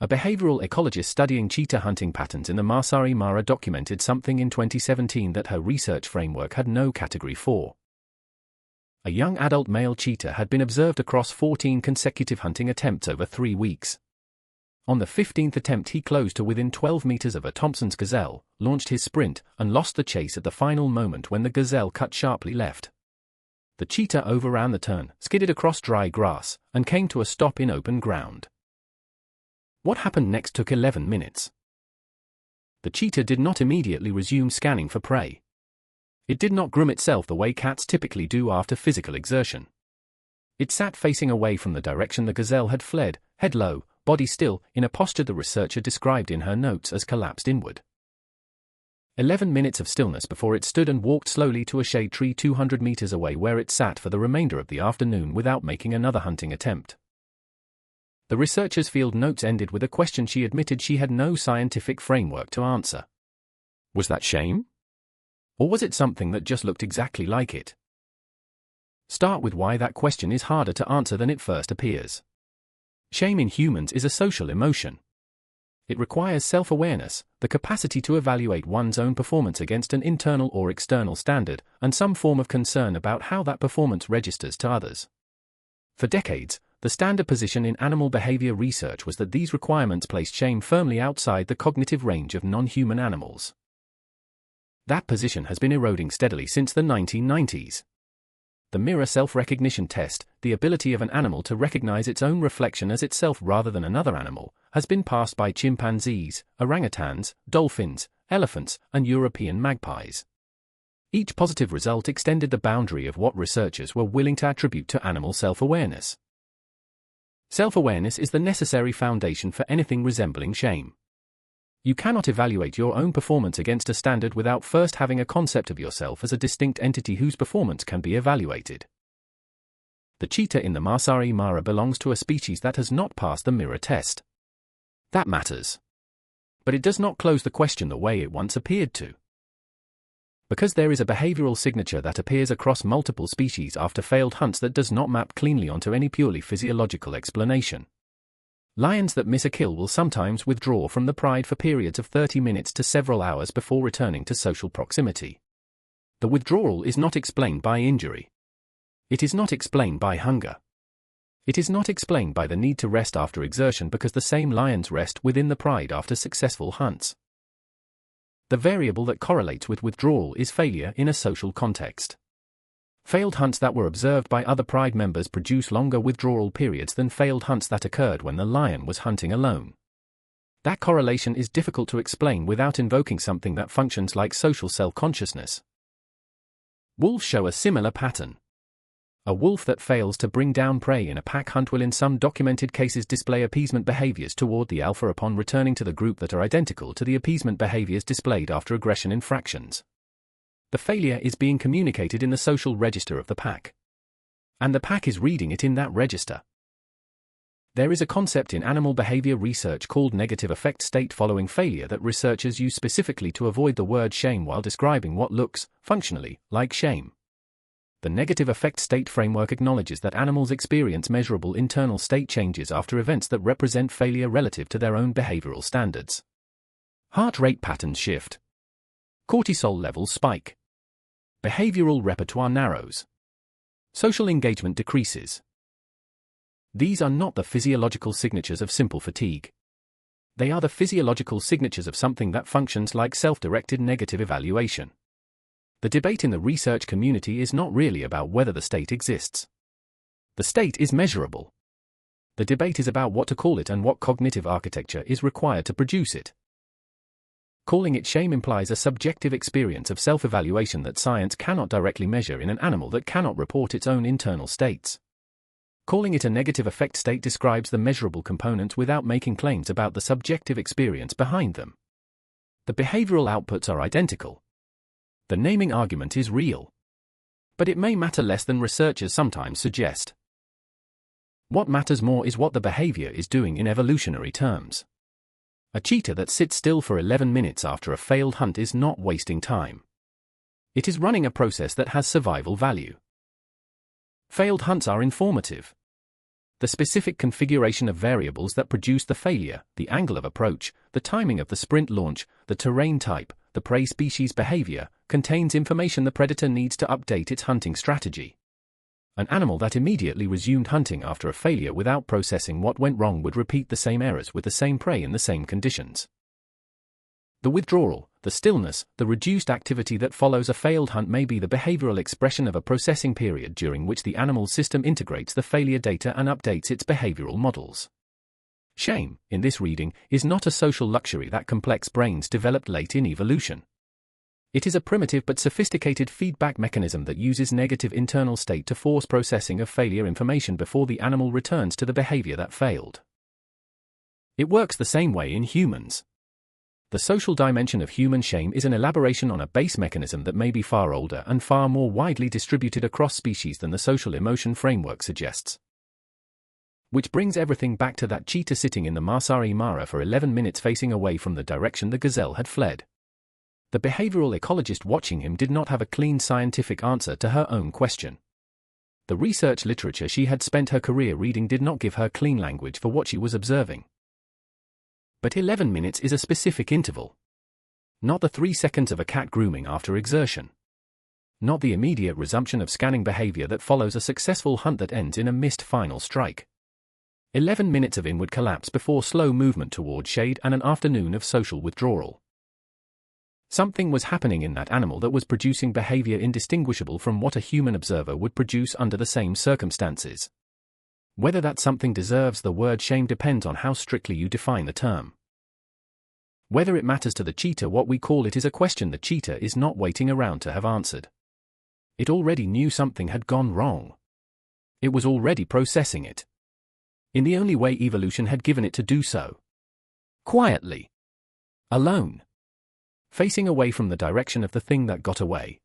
A behavioral ecologist studying cheetah hunting patterns in the Masai Mara documented something in 2017 that her research framework had no category for. A young adult male cheetah had been observed across 14 consecutive hunting attempts over 3 weeks. On the 15th attempt he closed to within 12 meters of a Thompson's gazelle, launched his sprint, and lost the chase at the final moment when the gazelle cut sharply left. The cheetah overran the turn, skidded across dry grass, and came to a stop in open ground. What happened next took 11 minutes. The cheetah did not immediately resume scanning for prey. It did not groom itself the way cats typically do after physical exertion. It sat facing away from the direction the gazelle had fled, head low, body still, in a posture the researcher described in her notes as collapsed inward. 11 minutes of stillness before it stood and walked slowly to a shade tree 200 meters away, where it sat for the remainder of the afternoon without making another hunting attempt. The researcher's field notes ended with a question she admitted she had no scientific framework to answer. Was that shame? Or was it something that just looked exactly like it? Start with why that question is harder to answer than it first appears. Shame in humans is a social emotion. It requires self-awareness, the capacity to evaluate one's own performance against an internal or external standard, and some form of concern about how that performance registers to others. For decades, the standard position in animal behavior research was that these requirements placed shame firmly outside the cognitive range of non-human animals. That position has been eroding steadily since the 1990s. The mirror self-recognition test, the ability of an animal to recognize its own reflection as itself rather than another animal, has been passed by chimpanzees, orangutans, dolphins, elephants, and European magpies. Each positive result extended the boundary of what researchers were willing to attribute to animal self-awareness. Self-awareness is the necessary foundation for anything resembling shame. You cannot evaluate your own performance against a standard without first having a concept of yourself as a distinct entity whose performance can be evaluated. The cheetah in the Masai Mara belongs to a species that has not passed the mirror test. That matters. But it does not close the question the way it once appeared to. Because there is a behavioral signature that appears across multiple species after failed hunts that does not map cleanly onto any purely physiological explanation. Lions that miss a kill will sometimes withdraw from the pride for periods of 30 minutes to several hours before returning to social proximity. The withdrawal is not explained by injury. It is not explained by hunger. It is not explained by the need to rest after exertion, because the same lions rest within the pride after successful hunts. The variable that correlates with withdrawal is failure in a social context. Failed hunts that were observed by other pride members produce longer withdrawal periods than failed hunts that occurred when the lion was hunting alone. That correlation is difficult to explain without invoking something that functions like social self-consciousness. Wolves show a similar pattern. A wolf that fails to bring down prey in a pack hunt will in some documented cases display appeasement behaviors toward the alpha upon returning to the group that are identical to the appeasement behaviors displayed after aggression infractions. The failure is being communicated in the social register of the pack. And the pack is reading it in that register. There is a concept in animal behavior research called negative affect state following failure that researchers use specifically to avoid the word shame while describing what looks, functionally, like shame. The negative affect state framework acknowledges that animals experience measurable internal state changes after events that represent failure relative to their own behavioral standards. Heart rate patterns shift. Cortisol levels spike. Behavioral repertoire narrows. Social engagement decreases. These are not the physiological signatures of simple fatigue. They are the physiological signatures of something that functions like self-directed negative evaluation. The debate in the research community is not really about whether the state exists. The state is measurable. The debate is about what to call it and what cognitive architecture is required to produce it. Calling it shame implies a subjective experience of self-evaluation that science cannot directly measure in an animal that cannot report its own internal states. Calling it a negative affect state describes the measurable components without making claims about the subjective experience behind them. The behavioral outputs are identical. The naming argument is real. But it may matter less than researchers sometimes suggest. What matters more is what the behavior is doing in evolutionary terms. A cheetah that sits still for 11 minutes after a failed hunt is not wasting time. It is running a process that has survival value. Failed hunts are informative. The specific configuration of variables that produce the failure, the angle of approach, the timing of the sprint launch, the terrain type, the prey species behavior, contains information the predator needs to update its hunting strategy. An animal that immediately resumed hunting after a failure without processing what went wrong would repeat the same errors with the same prey in the same conditions. The withdrawal, the stillness, the reduced activity that follows a failed hunt may be the behavioral expression of a processing period during which the animal's system integrates the failure data and updates its behavioral models. Shame, in this reading, is not a social luxury that complex brains developed late in evolution. It is a primitive but sophisticated feedback mechanism that uses negative internal state to force processing of failure information before the animal returns to the behavior that failed. It works the same way in humans. The social dimension of human shame is an elaboration on a base mechanism that may be far older and far more widely distributed across species than the social emotion framework suggests. Which brings everything back to that cheetah sitting in the Masai Mara for 11 minutes facing away from the direction the gazelle had fled. The behavioral ecologist watching him did not have a clean scientific answer to her own question. The research literature she had spent her career reading did not give her clean language for what she was observing. But 11 minutes is a specific interval. Not the 3 seconds of a cat grooming after exertion. Not the immediate resumption of scanning behavior that follows a successful hunt that ends in a missed final strike. 11 minutes of inward collapse before slow movement toward shade and an afternoon of social withdrawal. Something was happening in that animal that was producing behavior indistinguishable from what a human observer would produce under the same circumstances. Whether that something deserves the word shame depends on how strictly you define the term. Whether it matters to the cheetah what we call it is a question the cheetah is not waiting around to have answered. It already knew something had gone wrong. It was already processing it. In the only way evolution had given it to do so. Quietly. Alone. Facing away from the direction of the thing that got away.